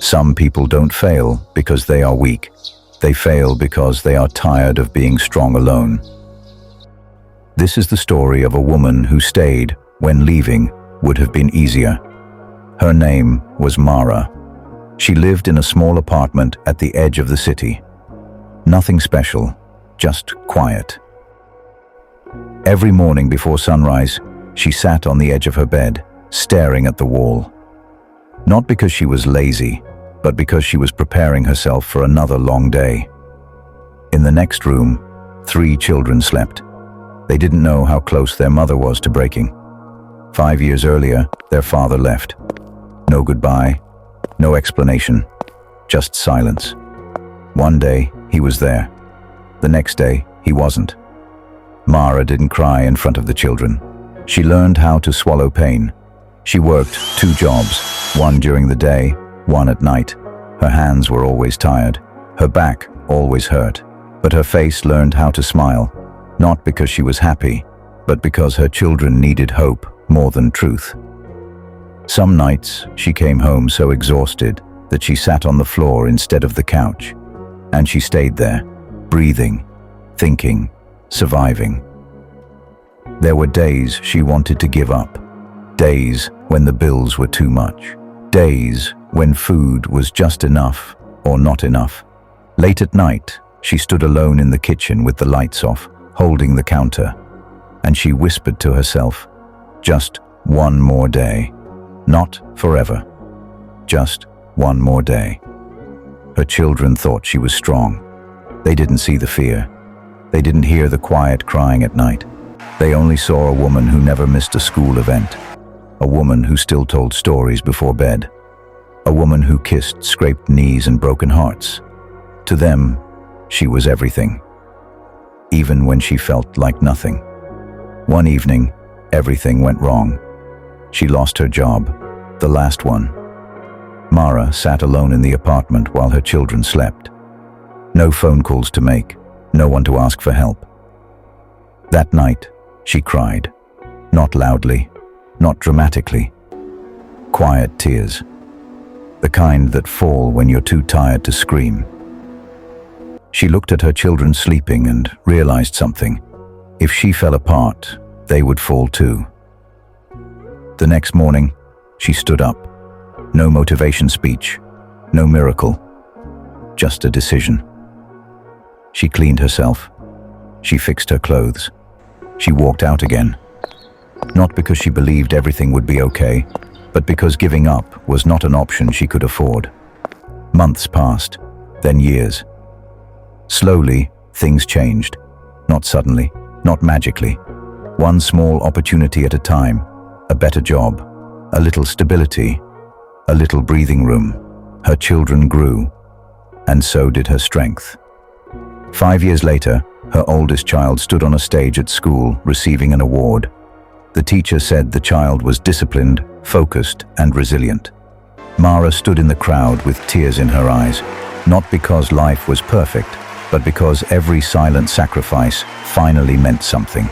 Some people don't fail because they are weak. They fail because they are tired of being strong alone. This is the story of a woman who stayed when leaving would have been easier. Her name was Mara. She lived in a small apartment at the edge of the city. Nothing special, just quiet. Every morning before sunrise, she sat on the edge of her bed, staring at the wall. Not because she was lazy, but because she was preparing herself for another long day. In the next room, 3 children slept. They didn't know how close their mother was to breaking. 5 years earlier, their father left. No goodbye, no explanation, just silence. One day, he was there. The next day, he wasn't. Mara didn't cry in front of the children. She learned how to swallow pain. She worked 2 jobs, one during the day, one at night. Her hands were always tired. Her back always hurt. But her face learned how to smile, not because she was happy, but because her children needed hope more than truth. Some nights, she came home so exhausted that she sat on the floor instead of the couch. And she stayed there, breathing, thinking, surviving. There were days she wanted to give up. Days when the bills were too much. Days when food was just enough or not enough. Late at night, she stood alone in the kitchen with the lights off, holding the counter. And she whispered to herself, just one more day. Not forever. Just one more day. Her children thought she was strong. They didn't see the fear. They didn't hear the quiet crying at night. They only saw a woman who never missed a school event. A woman who still told stories before bed. A woman who kissed scraped knees and broken hearts. To them, she was everything. Even when she felt like nothing. One evening, everything went wrong. She lost her job, the last one. Mara sat alone in the apartment while her children slept. No phone calls to make, no one to ask for help. That night, she cried. Not loudly, not dramatically. Quiet tears. The kind that fall when you're too tired to scream. She looked at her children sleeping and realized something. If she fell apart, they would fall too. The next morning, she stood up. No motivation speech, no miracle, just a decision. She cleaned herself. She fixed her clothes. She walked out again. Not because she believed everything would be okay, but because giving up was not an option she could afford. Months passed, then years. Slowly, things changed. Not suddenly, not magically. One small opportunity at a time, a better job, a little stability, a little breathing room. Her children grew, and so did her strength. 5 years later, her oldest child stood on a stage at school receiving an award. The teacher said the child was disciplined, focused, and resilient. Mara stood in the crowd with tears in her eyes, not because life was perfect, but because every silent sacrifice finally meant something.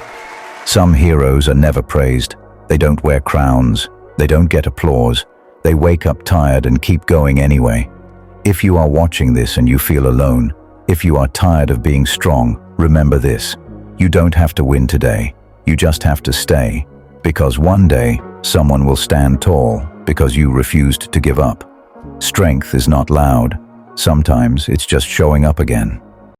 Some heroes are never praised. They don't wear crowns. They don't get applause. They wake up tired and keep going anyway. If you are watching this and you feel alone, if you are tired of being strong, remember this. You don't have to win today. You just have to stay. Because one day, someone will stand tall because you refused to give up. Strength is not loud. Sometimes it's just showing up again.